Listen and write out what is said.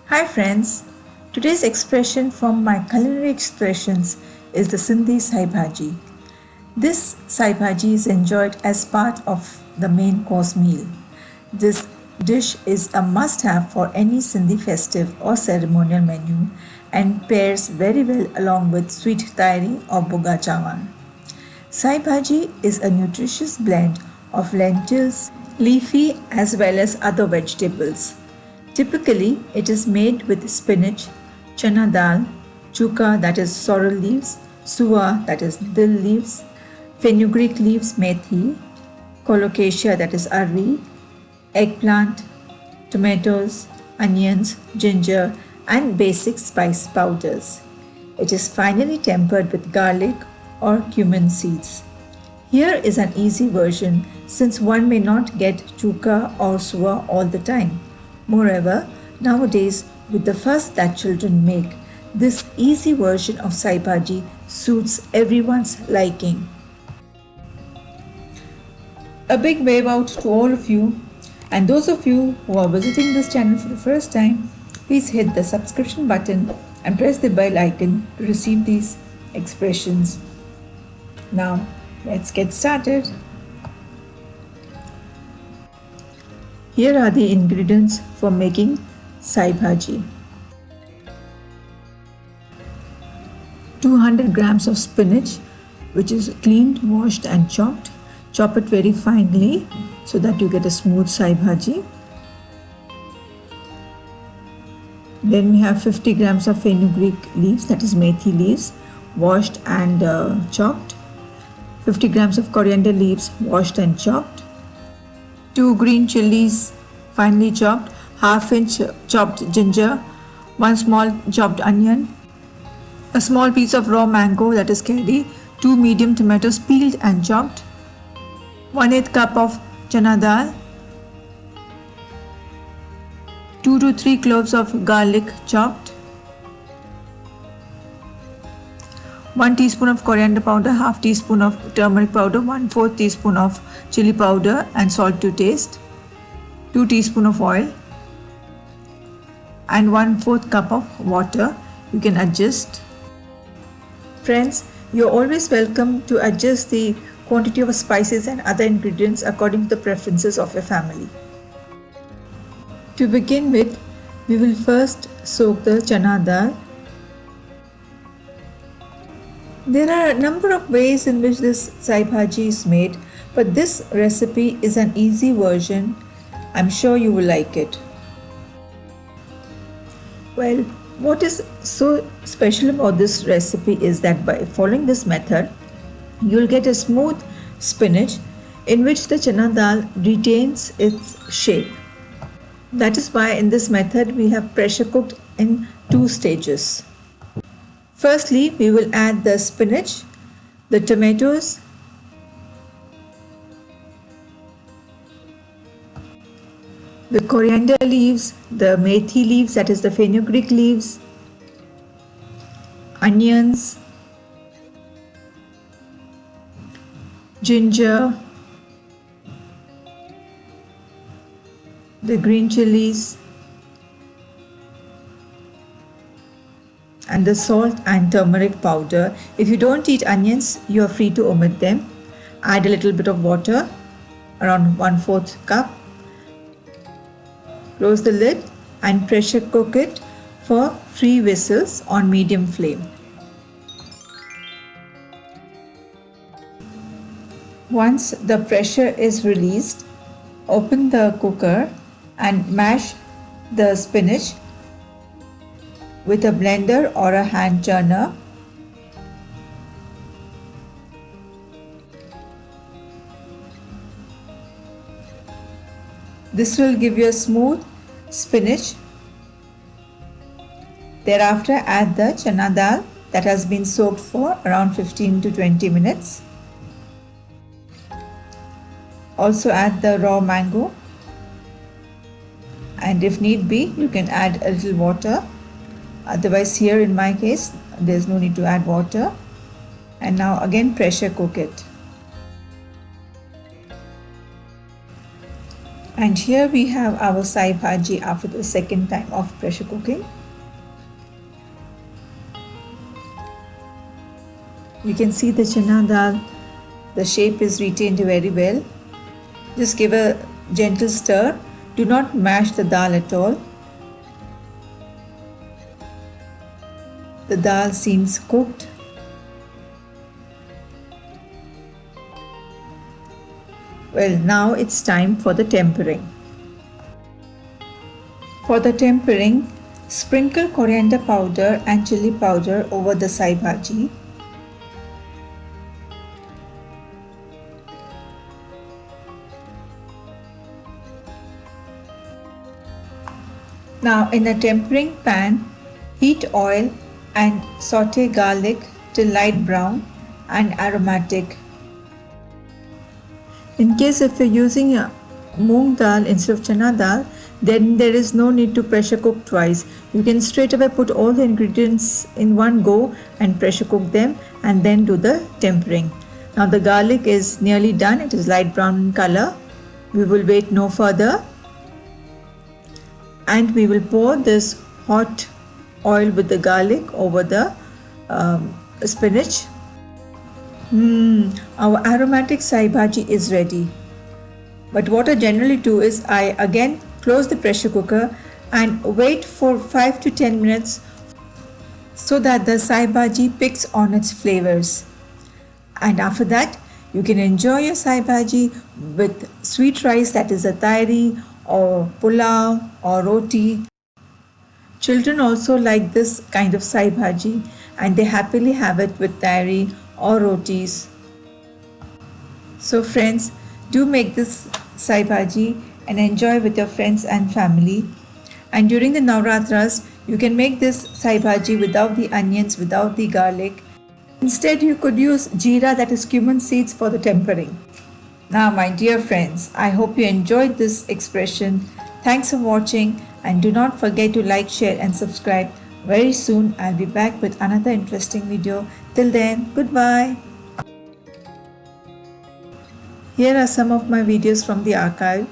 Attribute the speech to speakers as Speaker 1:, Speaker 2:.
Speaker 1: Hi friends, today's expression from my culinary expressions is the Sindhi Sai Bhaji. This Sai Bhaji is enjoyed as part of the main course meal. This dish is a must have for any Sindhi festive or ceremonial menu and pairs very well along with sweet tairi or buga chawan. Sai Bhaji is a nutritious blend of lentils, leafy as well as other vegetables. Typically, it is made with spinach, chana dal, chuka that is sorrel leaves, suwa that is dill leaves, fenugreek leaves methi, colocasia that is arri, eggplant, tomatoes, onions, ginger, and basic spice powders. It is finally tempered with garlic or cumin seeds. Here is an easy version since one may not get chuka or suwa all the time. Moreover, nowadays, with the fuss that children make, this easy version of Sai Bhaji suits everyone's liking. A big wave out to all of you, and those of you who are visiting this channel for the first time, please hit the subscription button and press the bell icon to receive these expressions. Now, let's get started. Here are the ingredients for making Sai Bhaji. 200 grams of spinach, which is cleaned, washed and chopped. Chop it very finely so that you get a smooth Sai Bhaji. Then we have 50 grams of fenugreek leaves, that is methi leaves, washed and chopped. 50 grams of coriander leaves, washed and chopped. 2 green chilies, finely chopped. Half-inch chopped ginger. 1 small chopped onion. A small piece of raw mango, that is curry. 2 medium tomatoes peeled and chopped. 1/8 cup of chana dal. 2 to 3 cloves of garlic chopped. 1 teaspoon of coriander powder, half teaspoon of turmeric powder, 1/4 teaspoon of chili powder and salt to taste, 2 teaspoon of oil and 1/4 cup of water. You can adjust. Friends, you're always welcome to adjust the quantity of spices and other ingredients according to the preferences of your family. To begin with, we will first soak the chana dal. There are a number of ways in which this Sai Bhaji is made, but this recipe is an easy version. I'm sure you will like it. Well, what is so special about this recipe is that by following this method, you'll get a smooth spinach in which the chana dal retains its shape. That is why in this method we have pressure cooked in 2 stages. Firstly, we will add the spinach, the tomatoes, the coriander leaves, the methi leaves, that is the fenugreek leaves, onions, ginger, the green chilies, and the salt and turmeric powder. If you don't eat onions, you are free to omit them. Add a little bit of water, around 1/4 cup. Close the lid and pressure cook it for 3 whistles on medium flame. Once the pressure is released, open the cooker and mash the spinach with a blender or a hand churner. This will give you a smooth spinach. Thereafter, add the chana dal that has been soaked for around 15 to 20 minutes. Also add the raw mango, and if need be, you can add a little water. Otherwise, here in my case, there's no need to add water. And now again pressure cook it. And here we have our sai bhaji after the second time of pressure cooking. You can see the chana dal, the shape is retained very well. Just give a gentle stir. Do not mash the dal at all. The dal seems cooked. Well, now it's time for the tempering. For the tempering, sprinkle coriander powder and chili powder over the sai bhaji. Now in a tempering pan, heat oil and saute garlic till light brown and aromatic. In case if you're using a moong dal instead of chana dal, then there is no need to pressure cook twice. You can straight away put all the ingredients in one go and pressure cook them and then do the tempering. Now the garlic is nearly done. It is light brown in color. We will wait no further. And we will pour this hot oil with the garlic over the spinach. Our aromatic sai bhaji is ready. But what I generally do is I again close the pressure cooker and wait for 5 to 10 minutes so that the sai bhaji picks on its flavors. And after that, you can enjoy your sai bhaji with sweet rice, that is a tahri, or pulao or roti. Children also like this kind of sai bhaji and they happily have it with tahri or rotis. So friends, do make this sai bhaji and enjoy with your friends and family. And during the Navratras, you can make this sai bhaji without the onions, without the garlic. Instead, you could use jeera, that is cumin seeds, for the tempering. Now my dear friends, I hope you enjoyed this expression. Thanks for watching and do not forget to like, share and subscribe. Very soon I'll be back with another interesting video. Till then, goodbye. Here are some of my videos from the archive.